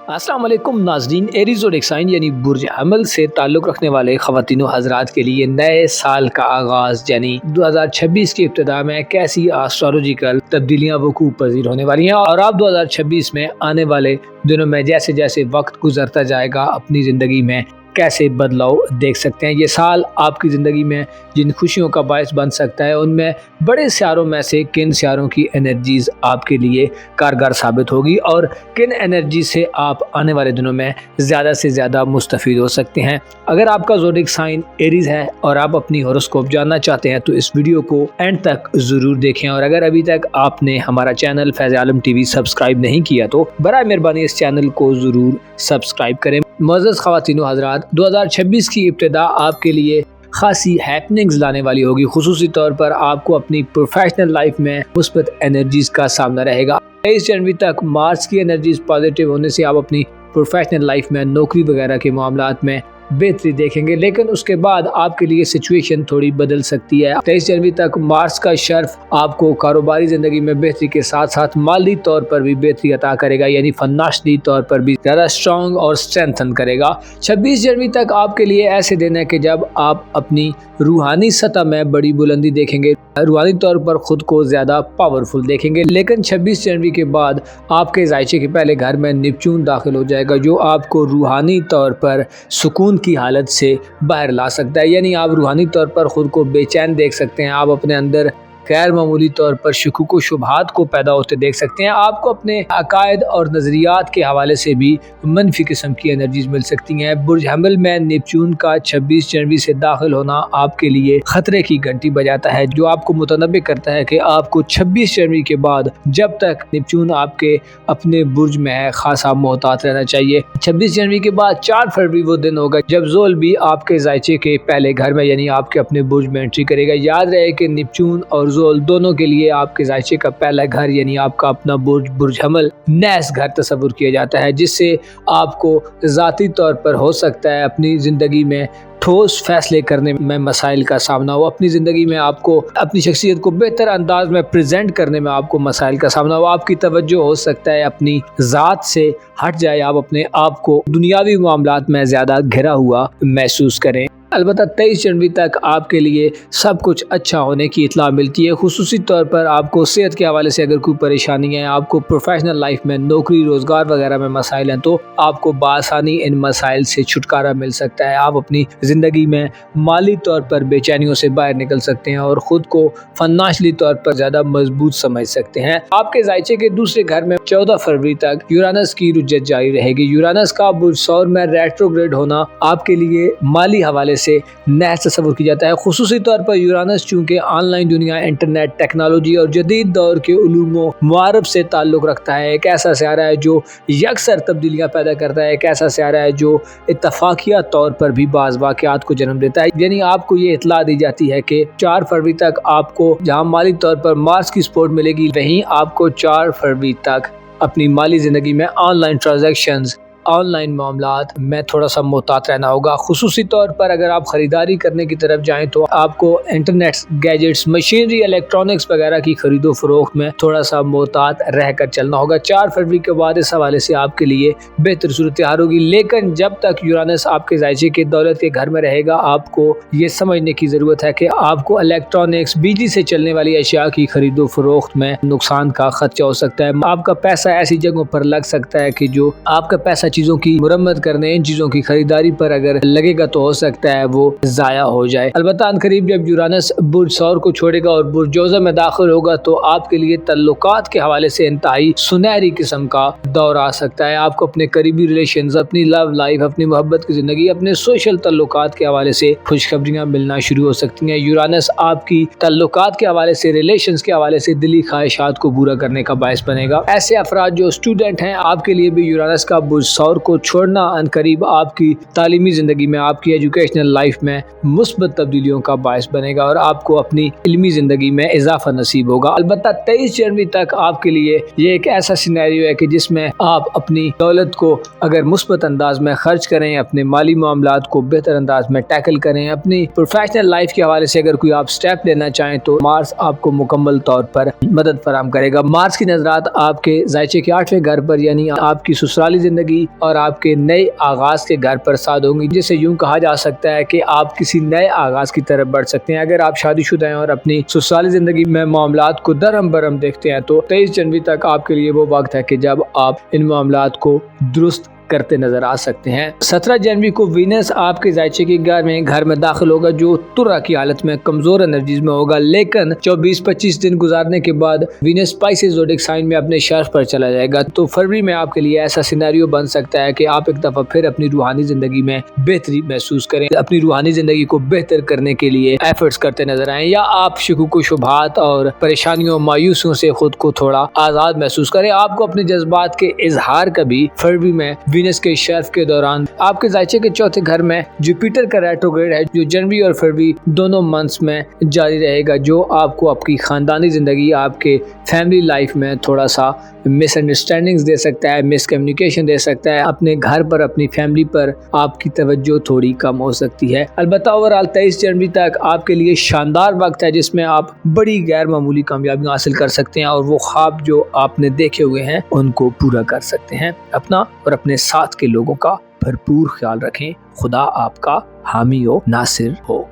السلام علیکم ناظرین، ایریز اور ایکسائن یعنی برج حمل سے تعلق رکھنے والے خواتین و حضرات کے لیے نئے سال کا آغاز یعنی 2026 کی ابتدا میں کیسی آسٹرولوجیکل تبدیلیاں وقوع پذیر ہونے والی ہیں اور آپ 2026 میں آنے والے دنوں میں جیسے جیسے وقت گزرتا جائے گا اپنی زندگی میں کیسے بدلاؤ دیکھ سکتے ہیں۔ یہ سال آپ کی زندگی میں جن خوشیوں کا باعث بن سکتا ہے ان میں بڑے سیاروں میں سے کن سیاروں کی انرجیز آپ کے لیے کارگر ثابت ہوگی اور کن انرجی سے آپ آنے والے دنوں میں زیادہ سے زیادہ مستفید ہو سکتے ہیں۔ اگر آپ کا زوڈک سائن ایریز ہے اور آپ اپنی ہوروسکوپ جاننا چاہتے ہیں تو اس ویڈیو کو اینڈ تک ضرور دیکھیں، اور اگر ابھی تک آپ نے ہمارا چینل فیض عالم ٹی وی سبسکرائب نہیں کیا تو برائے مہربانی اس چینل کو ضرور سبسکرائب کریں۔ معزز خواتین و حضرات، 2026 کی ابتدا آپ کے لیے خاصی ہیپننگز لانے والی ہوگی۔ خصوصی طور پر آپ کو اپنی پروفیشنل لائف میں مثبت انرجیز کا سامنا رہے گا۔ 23 جنوری تک مارس کی انرجیز پازیٹیو ہونے سے آپ اپنی پروفیشنل لائف میں نوکری وغیرہ کے معاملات میں بہتری دیکھیں گے، لیکن اس کے بعد آپ کے لیے سچویشن تھوڑی بدل سکتی ہے۔ 23 جنوری تک مارس کا شرف آپ کو کاروباری زندگی میں بہتری کے ساتھ ساتھ مالی طور پر بھی بہتری عطا کرے گا، یعنی فنانشلی طور پر بھی زیادہ اسٹرانگ اور اسٹرینتھن کرے گا۔ 26 جنوری تک آپ کے لیے ایسے دن ہے کہ جب آپ اپنی روحانی سطح میں بڑی بلندی دیکھیں گے، روحانی طور پر خود کو زیادہ پاورفل دیکھیں گے، لیکن 26 جنوری کے بعد آپ کے ذائچے کے پہلے گھر میں نیپچون داخل ہو جائے گا جو آپ کو روحانی طور پر سکون کی حالت سے باہر لا سکتا ہے، یعنی آپ روحانی طور پر خود کو بے چین دیکھ سکتے ہیں، آپ اپنے اندر غیر معمولی طور پر شکوک و شبہات کو پیدا ہوتے دیکھ سکتے ہیں، آپ کو اپنے عقائد اور نظریات کے حوالے سے بھی منفی قسم کی انرجیز مل سکتی ہیں۔ برج حمل میں نیپچون کا 26 جنوری سے داخل ہونا آپ کے لیے خطرے کی گھنٹی بجاتا ہے، جو آپ کو متنبہ کرتا ہے کہ آپ کو 26 جنوری کے بعد جب تک نیپچون آپ کے اپنے برج میں ہے خاصا محتاط رہنا چاہیے۔ 26 جنوری کے بعد 4 فروری وہ دن ہوگا جب زول بھی آپ کے ذائچے کے پہلے گھر میں یعنی آپ کے اپنے برج میں انٹری کرے گا۔ یاد رہے کہ نیپچون اور زول دونوں کے لیے آپ کے ذائچے کا پہلا گھر یعنی آپ کا اپنا برج حمل نیس گھر تصور کیا جاتا ہے، جس سے آپ کو ذاتی طور پر ہو سکتا ہے اپنی زندگی میں ٹھوس فیصلے کرنے میں مسائل کا سامنا ہو، اپنی زندگی میں آپ کو اپنی شخصیت کو بہتر انداز میں پریزنٹ کرنے میں آپ کو مسائل کا سامنا ہو، آپ کی توجہ ہو سکتا ہے اپنی ذات سے ہٹ جائے، آپ اپنے آپ کو دنیاوی معاملات میں زیادہ گھرا ہوا محسوس کریں۔ البتہ 23 جنوری تک آپ کے لیے سب کچھ اچھا ہونے کی اطلاع ملتی ہے۔ خصوصی طور پر آپ کو صحت کے حوالے سے اگر کوئی پریشانی ہے، آپ کو پروفیشنل لائف میں نوکری روزگار وغیرہ میں مسائل ہیں تو آپ کو بآسانی ان مسائل سے چھٹکارا مل سکتا ہے۔ آپ اپنی زندگی میں مالی طور پر بے چینیوں سے باہر نکل سکتے ہیں اور خود کو فنانشلی طور پر زیادہ مضبوط سمجھ سکتے ہیں۔ آپ کے ذائچے کے دوسرے گھر میں 14 فروری تک یورانس کی رجت جاری رہے گی۔ یورانس کا برج ثور میں ریٹروگریڈ ہونا آپ کے لیے مالی حوالے سے نیس تصور کی جاتا ہے۔ خصوصی طور پر یورانس چونکہ آن لائن دنیا، انٹرنیٹ، ٹیکنالوجی اور جدید دور کے علوم و معارف سے تعلق رکھتا ہے، ایک ایسا سیارہ ہے جو یکسر تبدیلیاں پیدا کرتا ہے، ایک ایسا سیارہ ہے جو اتفاقیہ طور پر بھی بعض واقعات کو جنم دیتا ہے، یعنی آپ کو یہ اطلاع دی جاتی ہے کہ 4 فروری تک آپ کو جہاں مالی طور پر مارس کی سپورٹ ملے گی، وہیں آپ کو 4 فروری تک اپنی مالی زندگی میں on line transactions, on line معاملات میں تھوڑا سا محتاط رہنا ہوگا۔ خصوصی طور پر اگر آپ خریداری کرنے کی طرف جائیں تو آپ کو انٹرنیٹ، گیجٹس، مشینری، الیکٹرانکس وغیرہ کی خرید و فروخت میں تھوڑا سا محتاط رہ کر چلنا ہوگا۔ 4 فروری کے بعد اس حوالے سے آپ کے لیے بہتر صورتحال ہوگی، لیکن جب تک یورانس آپ کے ذائچے کے دولت کے گھر میں رہے گا آپ کو یہ سمجھنے کی ضرورت ہے کہ آپ کو الیکٹرانکس، بجلی سے چلنے والی اشیاء کی خرید و فروخت میں نقصان کا خدشہ ہو سکتا ہے۔ آپ کا پیسہ ایسی جگہوں پر لگ سکتا ہے کہ جو آپ کا پیسہ چیزوں کی مرمت کرنے، ان چیزوں کی خریداری پر اگر لگے گا تو ہو سکتا ہے وہ ضائع ہو جائے۔ البتہ ان قریب جب یورانس برج ثور کو چھوڑے گا اور برج جوزہ میں داخل ہوگا تو آپ کے لیے تعلقات کے حوالے سے انتہائی سنہری قسم کا دور آ سکتا ہے۔ آپ کو اپنے قریبی ریلیشنز، اپنی لو لائف، اپنی محبت کی زندگی، اپنے سوشل تعلقات کے حوالے سے خوشخبریاں ملنا شروع ہو سکتی ہیں۔ یورانس آپ کی تعلقات کے حوالے سے، ریلیشنز کے حوالے سے دلی خواہشات کو پورا کرنے کا باعث بنے گا۔ ایسے افراد جو اسٹوڈنٹ ہیں، آپ کے لیے بھی یورانس کا برج ثور کو چھوڑنا ان قریب آپ کی تعلیمی زندگی میں، آپ کی ایجوکیشنل لائف میں مثبت تبدیلیوں کا باعث بنے گا اور آپ کو اپنی علمی زندگی میں اضافہ نصیب ہوگا۔ البتہ 23 جنوری تک آپ کے لیے یہ ایک ایسا سینیریو ہے کہ جس میں آپ اپنی دولت کو اگر مثبت انداز میں خرچ کریں، اپنے مالی معاملات کو بہتر انداز میں ٹیکل کریں، اپنی پروفیشنل لائف کے حوالے سے اگر کوئی آپ سٹیپ لینا چاہیں تو مارس آپ کو مکمل طور پر مدد فراہم کرے گا۔ مارس کی نظرات آپ کے ذائچے کے 8ویں گھر پر یعنی آپ کی سسرالی زندگی، और आपके नए आगाज के घर पर साथ होंगी, जिसे यूं कहा जा सकता है कि आप किसी नए आगाज की तरफ बढ़ सकते हैं। अगर आप शादीशुदा हैं और अपनी ससुराली जिंदगी में मामलात को दरहम बरहम देखते हैं तो 23 जनवरी तक आपके लिए वो वक्त है कि जब आप इन मामलात को दुरुस्त करते नजर आ सकते हैं। 17 जनवरी को वीनस आपके जायचे के घर में दाखिल होगा, जो तुर्रा की हालत में कमजोर एनर्जीज में होगा, लेकिन 24-25 दिन गुजारने के बाद वीनस स्पाइसेस ज़ोडिएक साइन में अपने शर्फ पर चला जाएगा। तो फरवरी में आपके लिए ऐसा सिनेरियो बन सकता है कि आप एक दफा फिर अपनी रूहानी जिंदगी में बेहतरी महसूस करें, अपनी रूहानी जिंदगी को बेहतर करने के लिए एफर्ट्स करते नजर आए, या आप शुकूक शुबहात और परेशानियों मायूसियों से खुद को थोड़ा आजाद महसूस करें। आपको अपने जज्बात के इजहार का भी फरवरी में वीनस के शर्फ के दौरान आपके जायचे के चौथे घर में जुपिटर का रेट्रोग्रेड है, जो जनवरी और फरवरी दोनों मंथ्स में जारी रहेगा, जो आपको आपकी खानदानी जिंदगी, आपके फैमिली लाइफ में थोड़ा सा मिसअंडरस्टैंडिंग्स दे सकता है, मिसकम्युनिकेशन दे सकता है। अपने घर पर, अपनी फैमिली पर आपकी तवज्जो थोड़ी कम हो सकती है। अलबत्ता ओवरऑल 23 जनवरी तक आपके लिए शानदार वक्त है, जिसमें आप बड़ी गैर मामूली कामयाबियां हासिल कर सकते हैं और वो ख्वाब जो आपने देखे हुए हैं उनको पूरा कर सकते हैं। अपना और अपने साथ के लोगों का भरपूर ख्याल रखें। खुदा आपका हामी हो, नासिर हो।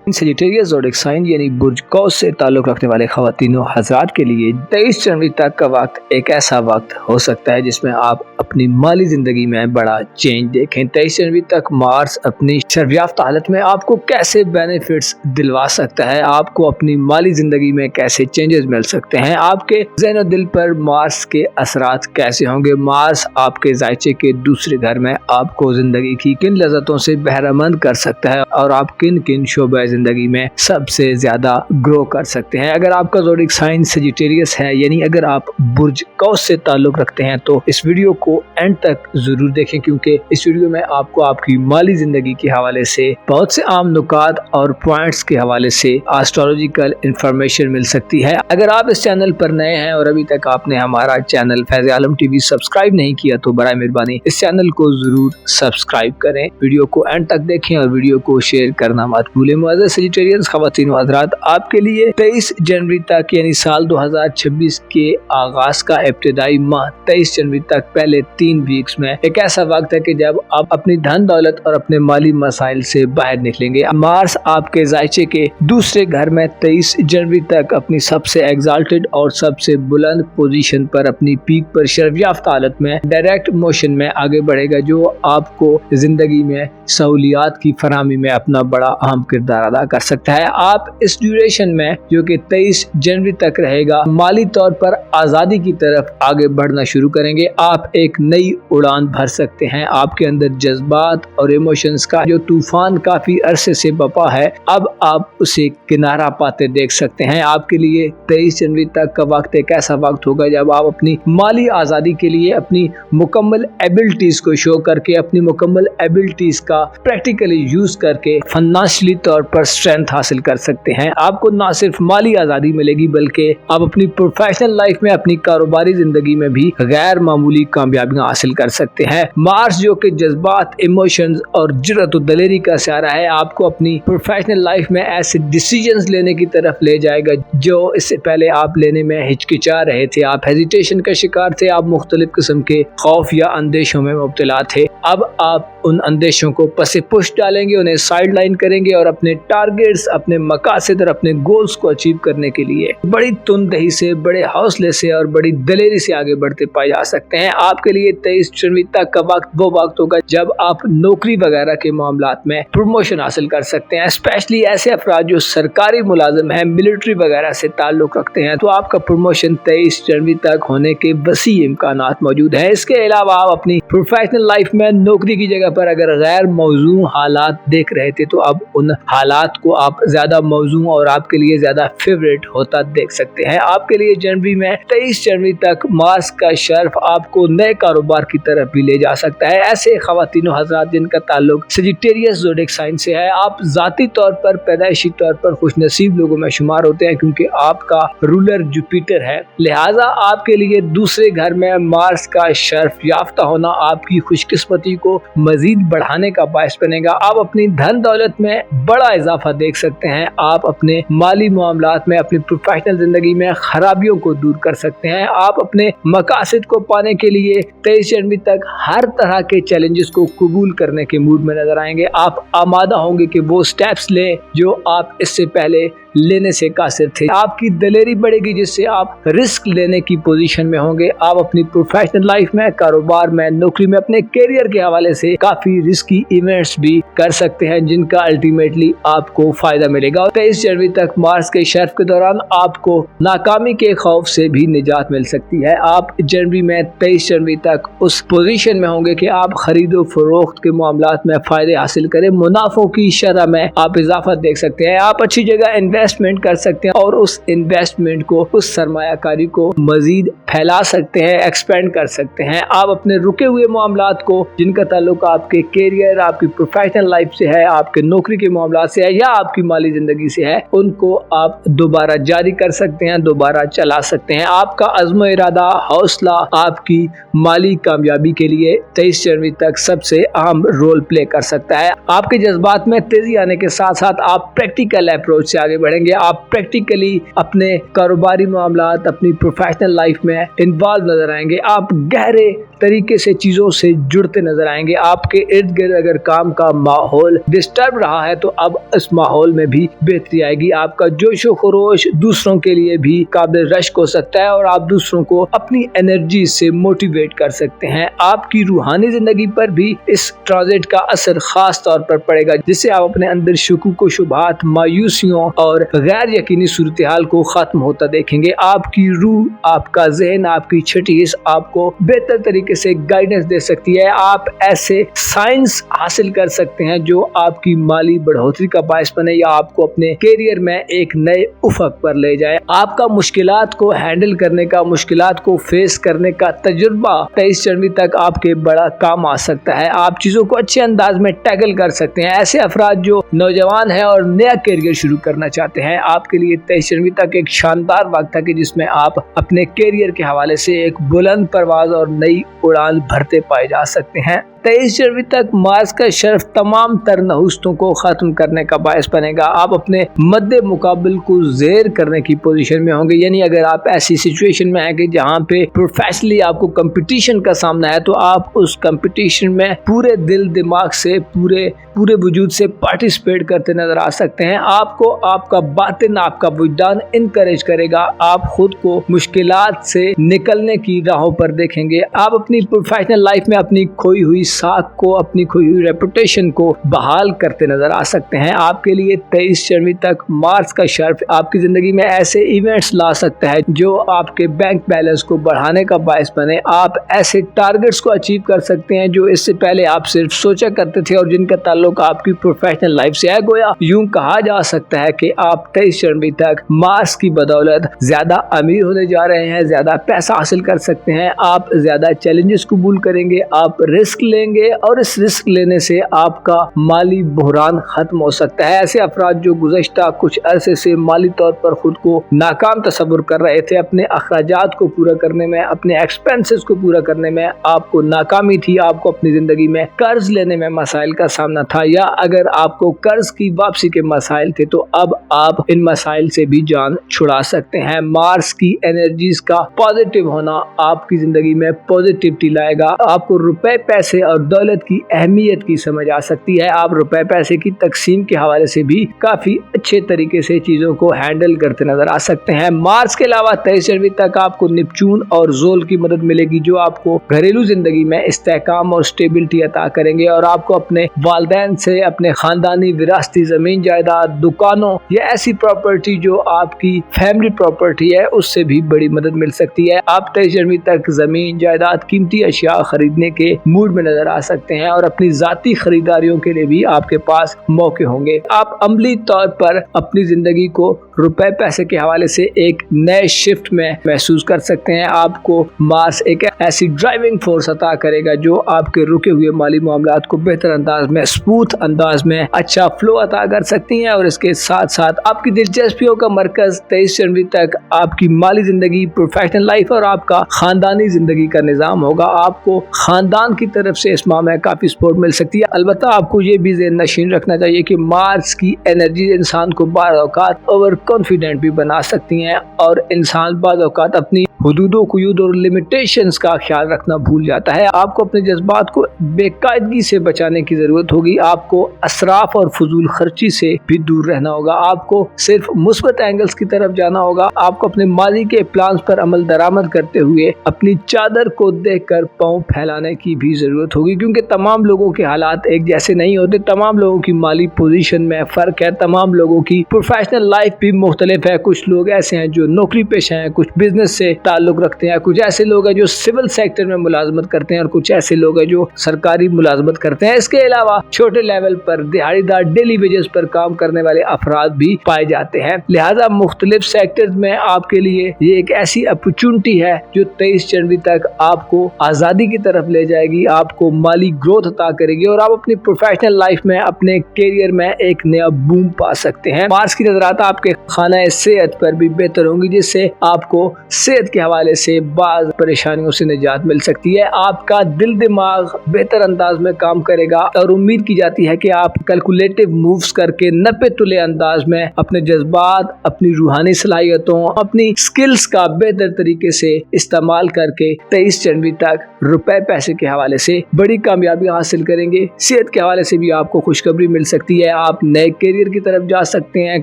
सजिटेरियस ज़ोडिएक साइन यानी बुर्ज कौस से ताल्लुक़ रखने वाले ख़वातीनों हज़रात के लिए 23 जनवरी तक का वक्त एक ऐसा वक्त हो सकता है जिसमें आप अपनी माली ज़िंदगी में बड़ा चेंज देखें। 23 जनवरी तक मार्स अपनी शर्फयाफ्ता हालत में आपको कैसे बेनिफिट्स दिलवा सकता है, आपको अपनी माली ज़िंदगी में कैसे चेंजेस मिल सकते हैं, आपके ज़हन और दिल पर मार्स के असरात कैसे होंगे। मार्स आपके जायचे के दूसरे घर में आपको ज़िंदगी की किन लज़्ज़तों से बहरामंद कर सकता है और आप किन किन शोबे जिंदगी में सबसे ज्यादा ग्रो कर सकते हैं। अगर आपका ज़ोडिएक साइन सजिटेरियस है, यानी अगर आप बुर्ज कौस से ताल्लुक रखते हैं, तो इस वीडियो को एंड तक जरूर देखें, क्योंकि इस वीडियो में आपको आपकी माली जिंदगी के हवाले से बहुत से आम नुकात और पॉइंट्स के हवाले से एस्ट्रोलॉजिकल इंफॉर्मेशन मिल सकती है। अगर आप इस चैनल पर नए हैं और अभी तक आपने हमारा चैनल फैज़ आलम टीवी सब्सक्राइब नहीं किया तो बराए मेहरबानी इस चैनल को जरूर सब्सक्राइब करें। वीडियो को एंड तक देखें और वीडियो को शेयर करना मत भूलें। सजिटेरियस ख़वातीन हज़रात, आपके लिए 23 जनवरी तक यानी साल 2026 के आगाज का इब्तिदाई माह 23 जनवरी तक पहले 3 वीक्स में एक ऐसा वक्त है कि जब आप अपनी धन दौलत और अपने माली मसाइल से बाहर निकलेंगे। मार्स आपके जायचे के दूसरे घर में 23 जनवरी तक अपनी सबसे एग्जाल्टेड और सबसे बुलंद पोजीशन पर, अपनी पीक पर शर्फयाफ्ता हालत में डायरेक्ट मोशन में आगे बढ़ेगा, जो आपको जिंदगी में सहूलियात की फराहमी में अपना बड़ा अहम किरदार अदा कर सकता है। आप इस ड्यूरेशन में, जो कि 23 जनवरी तक रहेगा, माली तौर पर आज़ादी की तरफ आगे बढ़ना शुरू करेंगे। आप एक नई उड़ान भर सकते हैं। आपके अंदर जज्बात और इमोशंस का जो तूफान काफी अरसे से बपा है, अब आप उसे किनारा पाते देख सकते हैं। आपके लिए 23 जनवरी तक का वक्त एक ऐसा वक्त होगा जब आप अपनी माली आज़ादी के लिए अपनी मुकम्मल एबिलिटीज को शो करके, अपनी मुकम्मल एबिलिटीज का प्रैक्टिकली यूज करके फाइनेंशियली तौर पर स्ट्रेंथ हासिल कर सकते हैं। आपको ना सिर्फ माली आज़ादी मिलेगी, बल्कि आप अपनी प्रोफेशनल लाइफ में, अपनी कारोबारी जिंदगी में भी गैर मामूली कामयाबियां हासिल कर सकते हैं। मार्स जो कि जज्बात, इमोशंस और जुर्रत और दलेरी का सहारा है, आपको अपनी प्रोफेशनल लाइफ में ऐसे डिसीजंस लेने की तरफ ले जाएगा जो इससे पहले आप लेने में हिचकिचा रहे थे। आप हेजिटेशन का शिकार थे, आप मुख्तलिफ किस्म के खौफ या अंदेशों में मुब्तला थे। अब आप उन अंदेशों को पसे पुश डालेंगे, उन्हें साइड लाइन करेंगे और अपने टारगेट्स, अपने मकासद और अपने गोल्स को अचीव करने के लिए बड़ी तुंदही से, बड़े हौसले से और बड़ी दलेरी से आगे बढ़ते पाए जा सकते हैं। आपके लिए 23 जनवरी तक का वक्त वो वक्त होगा जब आप नौकरी वगैरह के मामलात में प्रमोशन हासिल कर सकते हैं। स्पेशली ऐसे अफराद जो सरकारी मुलाजिम हैं, मिलिट्री वगैरह से ताल्लुक रखते हैं, तो आपका प्रमोशन 23 जनवरी तक होने के वसी इम्कानात मौजूद है। इसके अलावा आप अपनी प्रोफेशनल लाइफ में नौकरी की जगह पर अगर गैर मौजूद हालात देख रहे थे, तो अब उन हालात को आप ज्यादा मौजूद और आपके लिए ज्यादा फेवरेट होता देख सकते हैं। आपके लिए जनवरी में 23 जनवरी तक मार्स का शर्फ आपको नए कारोबार की तरफ भी ले जा सकता है। ऐसे ख़वातीनों हज़रात जिनका ताल्लुक सजिटेरियस ज़ोडिएक साइन से है, आप जाती तौर पर, पैदाइशी तौर पर खुशनसीब लोगों में शुमार होते हैं, क्योंकि आपका रूलर जुपिटर है। लिहाजा आपके लिए दूसरे घर में मार्स का शर्फ याफ्ता होना आपकी खुशकिस्मती को मजीद बढ़ाने का बायस बनेगा। आप अपनी धन दौलत में बड़ा इजाफा देख सकते हैं। आप अपने माली मामलात में, अपनी प्रोफेशनल जिंदगी में खराबियों को दूर कर सकते हैं। आप अपने मकासद को पाने के लिए 23 जनवरी तक हर तरह के चैलेंजेस को कबूल करने के मूड में नजर आएंगे। आप आमादा होंगे कि वो स्टेप्स लें जो आप इससे पहले लेने से कासिर थे। आपकी दिलेरी बढ़ेगी जिससे आप रिस्क लेने की पोजीशन में होंगे। आप अपनी प्रोफेशनल लाइफ में, कारोबार में, नौकरी में, अपने करियर के हवाले से काफी रिस्की इवेंट्स भी कर सकते हैं जिनका अल्टीमेटली आपको फायदा मिलेगा। और 23 जनवरी तक मार्स के शर्फ के दौरान आपको नाकामी के खौफ से भी निजात मिल सकती है। आप जनवरी में 23 जनवरी तक उस पोजीशन में होंगे कि आप खरीदो फरोख्त के मामलात में फायदे हासिल करें। मुनाफों की शरह में आप इजाफा देख सकते हैं। आप अच्छी जगह इन्वेस्टमेंट कर सकते हैं और उस इन्वेस्टमेंट को, उस सरमायाकारी को मजीद फैला सकते हैं, एक्सपेंड कर सकते हैं। आप अपने रुके हुए मामलात को, जिनका ताल्लुक आपके कैरियर, आपकी प्रोफेशनल लाइफ से है, आपके नौकरी के मामलात से है या आपकी माली जिंदगी से है, उनको आप दोबारा जारी कर सकते हैं, दोबारा चला सकते हैं। आपका अज़्म इरादा, हौसला आपकी माली कामयाबी के लिए 23 जनवरी तक सबसे अहम रोल प्ले कर सकता है। आपके जज्बात में तेजी आने के साथ साथ आप प्रैक्टिकल अप्रोच से आगे बढ़ेंगे। आप प्रैक्टिकली अपने कारोबारी मामलात, अपनी प्रोफेशनल लाइफ में इन्वॉल्व नजर आएंगे। आप गहरे तरीके से चीजों से जुड़ते नजर आएंगे। आपके इर्द गिर्द अगर काम का माहौल डिस्टर्ब रहा है तो अब इस माहौल में भी बेहतरी आएगी। आपका जोशो खरोश दूसरों के लिए भी काबिल रश्क हो सकता है और आप दूसरों को अपनी एनर्जी से मोटिवेट कर सकते हैं। आपकी रूहानी जिंदगी पर भी इस ट्रांजिट का असर खास तौर पर पड़ेगा, जिससे आप अपने अंदर शुकूक व शुबहात, मायूसियों और गैर यकीनी सूरत हाल को खत्म होता देखेंगे। आपकी रूह, आपका जहन, आपकी छठी हिस्स आपको बेहतर तरीके से गाइडेंस दे सकती है। आप ऐसे साइंस हासिल कर सकते हैं जो आपकी माली बढ़ोतरी का बायस बने या आपको अपने कैरियर में एक नए उफक पर ले जाए। आपका मुश्किलात को हैंडल करने का, मुश्किलात को फेस करने का तजुर्बा 23 जनवरी तक आपके बड़ा काम आ सकता है। आप चीजों को अच्छे अंदाज में टैकल कर सकते हैं। ऐसे अफराद जो नौजवान हैं और नया कैरियर शुरू करना चाहते हैं, आपके लिए 23 जनवरी तक एक शानदार वक्त है कि जिसमें आप अपने कैरियर के हवाले से एक बुलंद परवाज और नई उड़ान भरते पाए जा सकते हैं। 23 जनवरी तक मार्स का शर्फ तमाम तर नहुस्तों को खत्म करने का बायस बनेगा। आप अपने मद्दे मुकाबिल को ज़ेर करने की पोजीशन में होंगे। यानी अगर आप ऐसी सिचुएशन में हैं कि जहां पे प्रोफेशनली आपको कंपटीशन का सामना है, तो आप उस कंपटीशन में पूरे दिल दिमाग से, पूरे वजूद से पार्टिसिपेट करते नजर आ सकते हैं। आपको आपका बातिन, आपका वजदान इनकरेज करेगा। आप खुद को मुश्किलात से निकलने की राहों पर देखेंगे। आप अपनी प्रोफेशनल लाइफ में अपनी खोई हुई साख को, अपनी खोई हुई रेपुटेशन को बहाल करते नजर आ सकते हैं। आपके लिए 23 जनवरी तक मार्स का शर्फ आपकी जिंदगी में ऐसे इवेंट्स ला सकता है जो आपके बैंक बैलेंस को बढ़ाने का बायस बने। आप ऐसे टारगेट्स को अचीव कर सकते हैं जो इससे पहले आप सिर्फ सोचा करते थे और जिनका ताल्लुक आपकी प्रोफेशनल लाइफ से है। गोया यूं कहा जा सकता है कि आप 23 जनवरी तक मार्स की बदौलत ज्यादा अमीर होने जा रहे हैं, ज्यादा पैसा हासिल कर सकते हैं। आप ज्यादा चैलेंजेस कबूल करेंगे, आप रिस्क लेंगे और इस रिस्क लेने से आपका माली बहरान खत्म हो सकता है। ऐसे अफराद जो गुज़श्ता कुछ अरसे से माली तौर पर खुद को नाकाम तस्वुर कर रहे थे, अपने अखराजात को पूरा करने में, अपने एक्सपेंसेस को पूरा करने में आपको नाकामी थी, आपको अपनी जिंदगी में कर्ज लेने में मसाइल का सामना था, या अगर आपको कर्ज की वापसी के मसाइल थे, तो अब आप इन मसाइल से भी जान छुड़ा सकते हैं। मार्स की एनर्जीज का पॉजिटिव होना आपकी जिंदगी में पॉजिटिविटी लाएगा। आपको रुपए, पैसे और दौलत की अहमियत की समझ आ सकती है। आप रुपए पैसे की तकसीम के हवाले से भी काफी अच्छे तरीके से चीजों को हैंडल करते नजर आ सकते हैं। मार्स के अलावा 23 जनवरी तक आपको नेपच्यून और जोल की मदद मिलेगी जो आपको घरेलू जिंदगी में इस्तेहकाम और स्टेबिलिटी अता करेंगे और आपको अपने वालिदैन से, अपने खानदानी विरासती जमीन जायदाद, दुकानों या ऐसी प्रॉपर्टी जो आपकी फैमिली प्रॉपर्टी है उससे भी बड़ी मदद मिल सकती है। आप 23 जनवरी तक जमीन जायदाद, कीमती अशिया खरीदने के मूड में नजर आ सकते हैं और अपनी जाती खरीदारियों के लिए भी आपके पास मौके होंगे। आप अमली तौर पर अपनी जिंदगी को रुपए पैसे के हवाले से एक नए शिफ्ट में महसूस कर सकते हैं। आपको मार्स एक ऐसी ड्राइविंग फोर्स अता करेगा जो आपके रुके हुए माली मामलात को बेहतर अंदाज में, स्मूथ अंदाज में अच्छा फ्लो अता कर सकती हैं और इसके साथ साथ साथ आपकी दिलचस्पियों का मरकज 23 जनवरी तक आपकी माली जिंदगी, प्रोफेशनल लाइफ और आपका खानदानी जिंदगी का निजाम होगा। आपको खानदान की तरफ से इस माह में काफी सपोर्ट मिल सकती है। अलबत्ता आपको ये भी ज़हन नशीन रखना चाहिए कि मार्स की एनर्जी इंसान को बाज़ औक़ात ओवर कॉन्फिडेंट भी बना सकती हैं और इंसान बाज़ औक़ात अपनी हुदूदों, कुयूद और लिमिटेशंस का ख्याल रखना भूल जाता है। आपको अपने जज्बात को बेकायदगी से बचाने की ज़रूरत होगी। आपको असराफ और फजूल खर्ची से भी दूर रहना होगा। आपको सिर्फ मुस्बत एंगल्स की तरफ जाना होगा। आपको अपने माजी के प्लान्स पर अमल दरामद करते हुए अपनी चादर को देखकर पाँव फैलाने की भी ज़रूरत होगी, क्योंकि तमाम लोगों के हालात एक जैसे नहीं होते। तमाम लोगों की माली पोजीशन में फ़र्क है, तमाम लोगों की प्रोफेशनल लाइफ भी मुख्तलिफ है। कुछ लोग ऐसे हैं जो नौकरी पेशा हैं, कुछ बिजनेस से ताल्लुक़ रखते हैं, कुछ ऐसे लोग हैं जो सिविल सेक्टर में मुलाजमत करते हैं और कुछ ऐसे लोग हैं जो सरकारी मुलाजमत करते हैं। इसके अलावा छोटे लेवल पर दिहाड़ीदार डेली वेजेस पर काम करने वाले अफराद भी पाए जाते हैं। लिहाजा मुख्तलिफ सेक्टर्स में आपके लिए ये एक ऐसी अपॉर्चुनिटी है जो 23 जनवरी तक आपको आज़ादी की तरफ ले जाएगी, आपको माली ग्रोथ अता करेगी और आप अपनी प्रोफेशनल लाइफ में, अपने कैरियर में एक नया बूम पा सकते हैं। मार्स की नजरात आपके खाना सेहत पर भी बेहतर होंगी, जिससे आपको सेहत के हवाले से बाज़ परेशानियों से निजात मिल सकती है। आपका दिल दिमाग बेहतर अंदाज में काम करेगा और उम्मीद की जाती है कि आप कैलकुलेटिव मूव्स करके नपे तुले अंदाज में अपने जज्बात, अपनी रूहानी सलाहियतों, अपनी स्किल्स का बेहतर तरीके से इस्तेमाल करके 23 जनवरी तक रुपए पैसे के हवाले से बड़ी कामयाबी हासिल करेंगे। सेहत के हवाले से भी आपको खुशखबरी मिल सकती है। आप नए कैरियर की तरफ जा सकते हैं,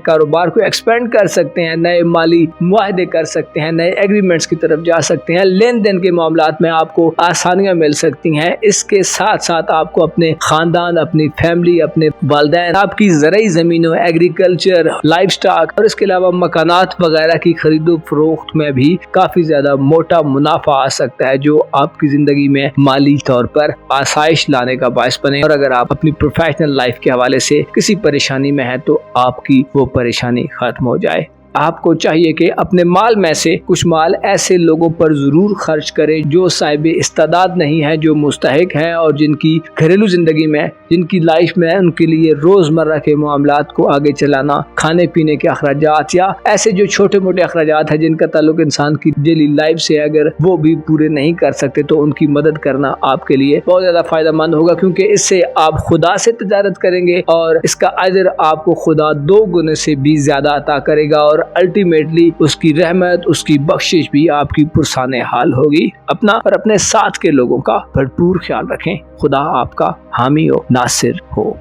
कारोबार को एक्सपेंड कर सकते हैं, नए माली मुआहदे कर सकते हैं, नए एग्रीमेंट्स की तरफ जा सकते हैं। लेन देन के मामलात में आपको आसानियां मिल सकती हैं। इसके साथ साथ आपको अपने खानदान, अपनी फैमिली, अपने वालिदैन, आपकी ज़राई ज़मीनों, एग्रीकल्चर, लाइफ स्टॉक और इसके अलावा मकानात वगैरह की खरीदो फरोख्त में भी काफ़ी ज़्यादा मोटा मुनाफा आ सकता है, जो आपकी ज़िंदगी में माली तौर पर आसाइश लाने का बायस बने। और अगर आप अपनी प्रोफेशनल लाइफ के हवाले से किसी परेशानी में हैं तो आपकी वो परेशानी खत्म हो जाए। आपको चाहिए कि अपने माल में से कुछ माल ऐसे लोगों पर ज़रूर खर्च करें जो साहिब इस्तादाद नहीं है, जो मुस्तहिक हैं और जिनकी घरेलू ज़िंदगी में, जिनकी लाइफ में उनके लिए रोज़मर्रा के मामलात को आगे चलाना, खाने पीने के अखराजात या ऐसे जो छोटे मोटे अखराजात हैं जिनका ताल्लुक इंसान की डेली लाइफ से, अगर वो भी पूरे नहीं कर सकते तो उनकी मदद करना आपके लिए बहुत ज़्यादा फ़ायदा मंद होगा, क्योंकि इससे आप खुदा से तजारत करेंगे और इसका अजर आपको खुदा 2 गुने से भी ज़्यादा अता करेगा और अल्टीमेटली उसकी रहमत, उसकी बख्शिश भी आपकी पुरसाने हाल होगी। अपना और अपने साथ के लोगों का भरपूर ख्याल रखें। खुदा आपका हामी हो, नासिर हो।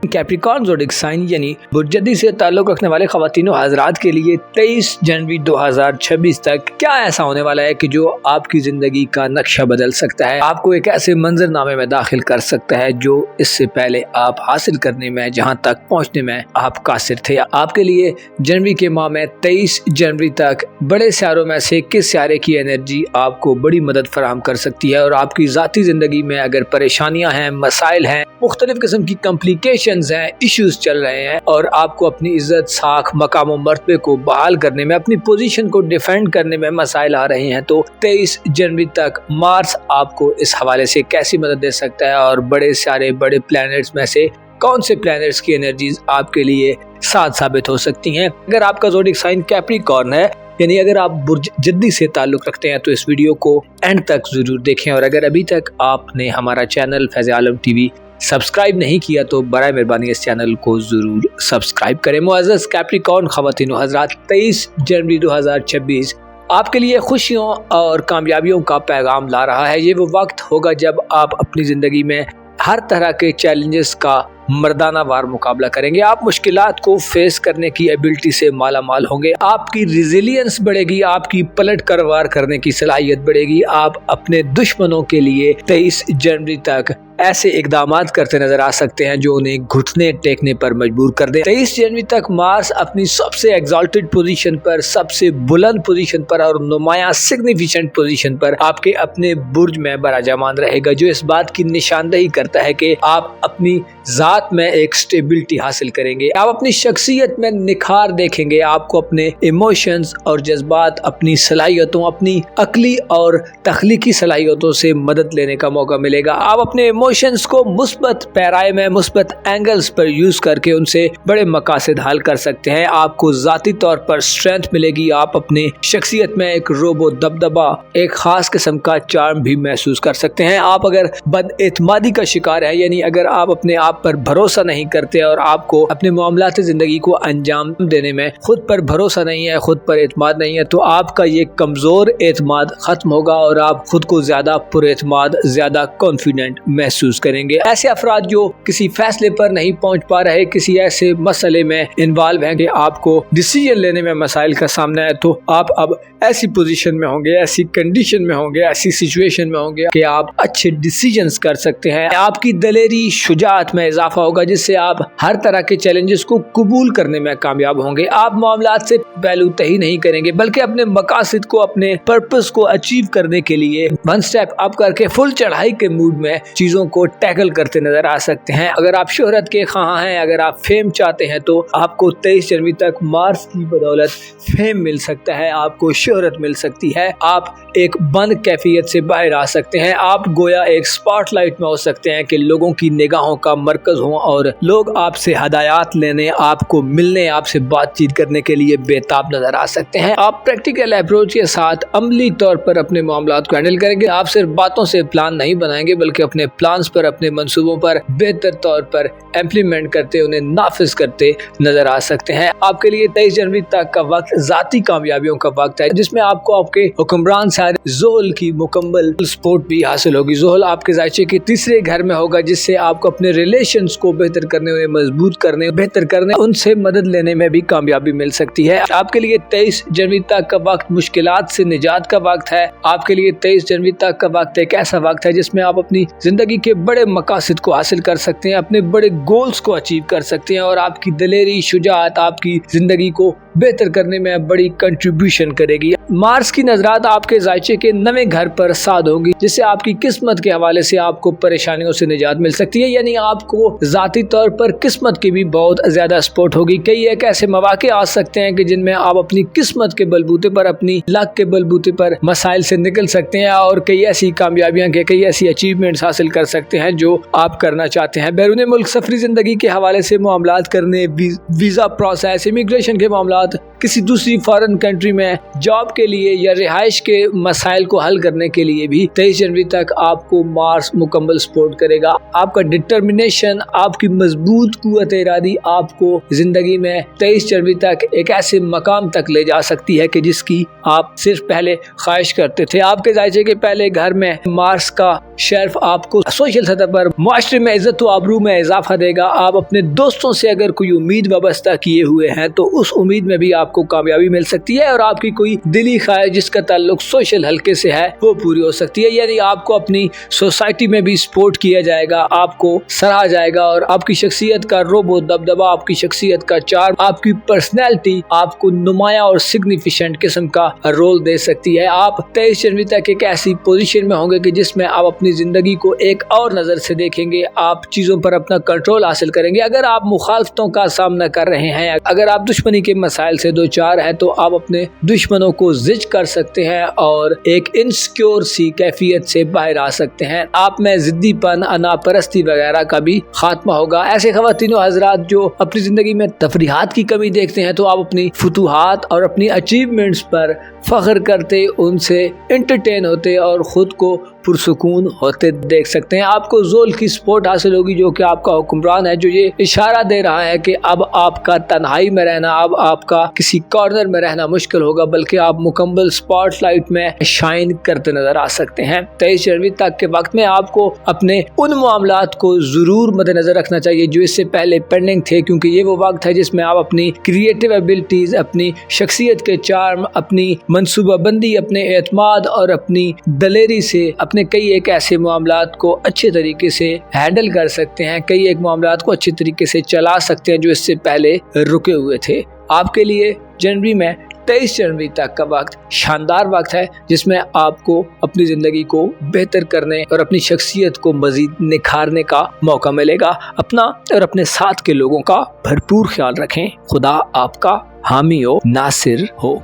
कैप्रिकॉर्न ज़ोडिक साइन यानी बुर्जदी से ताल्लुक़ रखने वाले ख़वातीनों हज़रात के लिए 23 जनवरी 2026 तक क्या ऐसा होने वाला है कि जो आपकी ज़िंदगी का नक्शा बदल सकता है, आपको एक ऐसे मंजरनामे में दाखिल कर सकता है जो इससे पहले आप हासिल करने में, जहां तक पहुंचने में आप कासिर थे। आपके लिए जनवरी के माह में 23 जनवरी तक बड़े सियारों में से किस सियारे की एनर्जी आपको बड़ी मदद फराहम कर सकती है और आपकी ज़ाती ज़िंदगी में अगर परेशानियाँ हैं, मसाइल हैं, मुख्तलिफ किस्म की कॉम्प्लिकेशन हैं, इश्यूज चल रहे हैं और आपको अपनी इज्जत, साख, मकाम और मर्तबे को बहाल करने में, अपनी पोजीशन को डिफेंड करने में मसाइल आ रहे हैं, तो 23 जनवरी तक मार्स आपको इस हवाले से कैसी मदद दे सकता है और बड़े सारे बड़े प्लैनेट्स में से कौन से प्लैनेट्स की एनर्जीज आपके लिए साथ साबित हो सकती हैं। अगर आपका ज़ोडिक साइन कैप्रिकॉर्न है, यानी अगर आप बुर्ज जद्दी से ताल्लुक़ रखते हैं, तो इस वीडियो को एंड तक ज़रूर देखें। और अगर अभी तक आपने हमारा चैनल फैज़ आलम टीवी सब्सक्राइब नहीं किया तो बराए मेहरबानी इस चैनल को ज़रूर सब्सक्राइब करें। मुअज़्ज़ज़ कैप्रिकॉर्न ख़वातीनो हज़रात, 23 जनवरी 2026 आपके लिए खुशियों और कामयाबियों का पैगाम ला रहा है। ये वो वक्त होगा जब आप अपनी ज़िंदगी में हर तरह के चैलेंजेस का मर्दाना वार मुकाबला करेंगे। आप मुश्किलात को फेस करने की एबिलिटी से माला माल होंगे। आपकी रिजिलियंस बढ़ेगी, आपकी पलट कर वार करने की सलाहियत बढ़ेगी। आप अपने दुश्मनों के लिए 23 जनवरी तक ऐसे इकदामात करते नजर आ सकते हैं जो उन्हें घुटने टेकने पर मजबूर कर दे। 23 जनवरी तक मार्स अपनी सबसे एग्जॉल्टेड पोजीशन पर, सबसे बुलंद पोजीशन पर और नुमाया सिग्निफिकेंट पोजीशन पर आपके अपने बुर्ज में बराजमान रहेगा, जो इस बात की निशानदही करता है कि आप अपनी जात में एक स्टेबिलिटी हासिल करेंगे। आप अपनी शख्सियत में निखार देखेंगे। आपको अपने इमोशंस और जज्बात, अपनी सलाहियतों, अपनी अकली और तख्लीकी सलाहियतों से मदद लेने का मौका मिलेगा। आप अपने इमोशंस को मुस्बत पैराए में मुस्बत एंगल्स पर यूज करके उनसे बड़े मकासद हासिल कर सकते हैं। आपको ज़ाती तौर पर स्ट्रेंथ मिलेगी, आप अपने शख्सियत में एक रोबो दबदबा, एक खास किस्म का चार्म भी महसूस कर सकते हैं। आप अगर बदएतमादी का शिकार है, यानी अगर आप अपने आप पर भरोसा नहीं करते और आपको अपने मामलात ज़िंदगी को अंजाम देने में खुद पर भरोसा नहीं है, खुद पर एतमाद नहीं है, तो आपका ये कमज़ोर एतमाद ख़त्म होगा और आप खुद को ज़्यादा पुरएतमाद, ज़्यादा कॉन्फिडेंट महसूस करेंगे। ऐसे अफराद जो किसी फैसले पर नहीं पहुँच पा रहे, किसी ऐसे मसले में इन्वॉल्व हैं कि आपको डिसीजन लेने में मसाइल का सामना है, तो आप अब ऐसी पोजीशन में होंगे, ऐसी कंडीशन में होंगे, ऐसी सिचुएशन में होंगे कि आप अच्छे डिसीजंस कर सकते हैं। आपकी दलेरी, शुजाअत में इजाफा होगा, जिससे आप हर तरह के चैलेंजेस को कबूल करने में कामयाब होंगे। आप मामलात से पहलूतही नहीं करेंगे, बल्कि अपने मकासद को, अपने पर्पस को अचीव करने के लिए वन स्टेप अप करके फुल चढ़ाई के मूड में चीजों को टैकल करते नजर आ सकते हैं। अगर आप शोहरत के ख्वाह हैं, अगर आप फेम चाहते हैं, तो आपको 23 जनवरी तक मार्स की बदौलत फेम मिल सकता है, आपको शोहरत मिल सकती है, आप एक बंद कैफियत से बाहर आ सकते हैं, आप गोया एक स्पॉटलाइट में हो सकते हैं कि लोगों की निगाहों का मरकज हो और लोग आपसे हदायत लेने, आपको मिलने, आपसे बातचीत करने के लिए बेताब नजर आ सकते हैं। आप प्रैक्टिकल अप्रोच के साथ अमली तौर पर अपने मामलात को हैंडल करेंगे। आप सिर्फ बातों से प्लान नहीं बनाएंगे, बल्कि अपने प्लान्स पर, अपने मंसूबों पर बेहतर तौर पर इम्प्लीमेंट करते, उन्हें नाफिज करते नजर आ सकते हैं। आपके लिए 23 जनवरी तक का वक्त जाती कामयाबियों का वक्त है, जिसमें आपको आपके हुक्मरान सारे ज़ोहल की मुकम्मल सपोर्ट भी हासिल होगी। ज़ोहल आपके ज़ायचे के तीसरे घर में होगा, जिससे आपको अपने रिलेशंस को बेहतर करने, उन्हें मजबूत करने, बेहतर करने, उनसे मदद लेने में भी कामयाबी मिल सकती है। आपके लिए 23 जनवरी तक का वक्त मुश्किलात से निजात का वक्त है। आपके लिए 23 जनवरी तक का वक्त एक ऐसा वक्त है जिसमें आप अपनी जिंदगी के बड़े मकासद को हासिल कर सकते हैं, अपने बड़े गोल्स को अचीव कर सकते हैं और आपकी दलेरी, शुजाअत आपकी जिंदगी को बेहतर करने में बड़ी कंट्रीब्यूशन करेगी। मार्स की नजरात आपके ज़ायचे के नवे घर पर साद होंगी, जिससे आपकी किस्मत के हवाले से आपको परेशानियों से निजात मिल सकती है, यानी आपको ज़ाती तौर पर किस्मत की भी बहुत ज़्यादा सपोर्ट होगी। कई एक ऐसे मौके आ सकते हैं कि जिनमें आप अपनी किस्मत के बलबूते पर, अपनी लक के बलबूते पर मसाइल से निकल सकते हैं और कई ऐसी कामयाबियां, कई ऐसी अचीवमेंट्स हासिल कर सकते हैं जो आप करना चाहते हैं। बैरून मुल्क सफरी जिंदगी के हवाले से मामलात करने, वीज़ा प्रोसेस, इमिग्रेशन के मामलात, किसी दूसरी फॉरेन कंट्री में जॉब के लिए या रिहाइश के मसाइल को हल करने के लिए भी 23 जनवरी तक आपको मार्स मुकम्मल सपोर्ट करेगा। आपका डिटर्मिनेशन, आपकी मजबूत कुव्वत इरादी आपको जिंदगी में 23 जनवरी तक एक ऐसे मकाम तक ले जा सकती है कि जिसकी आप सिर्फ पहले ख्वाहिश करते थे। आपके ज़ायचे के पहले घर में मार्स का शर्फ आपको सोशल सतह पर, मुआशरे में इज्जत व आबरू में इजाफा देगा। आप अपने दोस्तों से अगर कोई उम्मीद वाबस्ता किए हुए हैं, तो उस उम्मीद में भी आपको कामयाबी मिल सकती है और आपकी कोई दिली ख्वाहिश जिसका ताल्लुक सोशल हल्के से है, वो पूरी हो सकती है। यानी आपको अपनी सोसाइटी में भी सपोर्ट किया जाएगा, आपको सराहा जाएगा और आपकी शख्सियत का रोबो दबदबा, आपकी शख्सियत का चार्म, आपकी पर्सनैलिटी आपको नुमाया और सिग्निफिकेंट किस्म का रोल दे सकती है। आप 23 जनवरी तक एक ऐसी पोजीशन में होंगे कि जिसमें आप अपनी जिंदगी को एक और नजर से देखेंगे, आप चीजों पर अपना कंट्रोल हासिल करेंगे। अगर आप मुखालफतों का सामना कर रहे हैं, अगर आप दुश्मनी के मसाइल से दो चार हैं, तो आप अपने दुश्मनों को जिज कर सकते हैं और एक इनसिक्योर सी कैफियत से बाहर आ सकते हैं। आप में जिद्दीपन, अनापरस्ती वगैरह का भी खात्मा होगा। ऐसे ख़वातीनो हज़रात जो अपनी जिंदगी में तफरीहात की कमी देखते हैं, तो आप अपनी फुतूहात और अपनी अचीवमेंट्स पर फख्र करते, उनसे एंटरटेन होते और खुद को पुरसुकून होते देख सकते हैं। आपको ज़ोल की सपोर्ट हासिल होगी, जो कि आपका हुक्मरान है, जो ये इशारा दे रहा है कि अब आपका तन्हाई में रहना, अब आपका किसी कॉर्नर में रहना मुश्किल होगा, बल्कि आप मुकम्मल स्पॉटलाइट में शाइन करते नजर आ सकते हैं। 23 जनवरी तक के वक्त में आपको अपने उन मामलात को जरूर मद्देनजर रखना चाहिए जो इससे पहले पेंडिंग थे, क्योंकि ये वो वक्त है जिसमें आप अपनी क्रिएटिव एबिलिटीज, अपनी शख्सियत के चार्म, अपनी मनसूबाबंदी, अपने एतमाद और अपनी दलेरी से अपने कई एक ऐसे मामलात को अच्छे तरीके से हैंडल कर सकते हैं, कई एक मामलात को अच्छे तरीके से चला सकते हैं जो इससे पहले रुके हुए थे। आपके लिए जनवरी में 23 जनवरी तक का वक्त शानदार वक्त है, जिसमें आपको अपनी ज़िंदगी को बेहतर करने और अपनी शख्सियत को मज़ीद निखारने का मौका मिलेगा। अपना और अपने साथ के लोगों का भरपूर ख्याल रखें। खुदा आपका हामी हो, नासिर हो।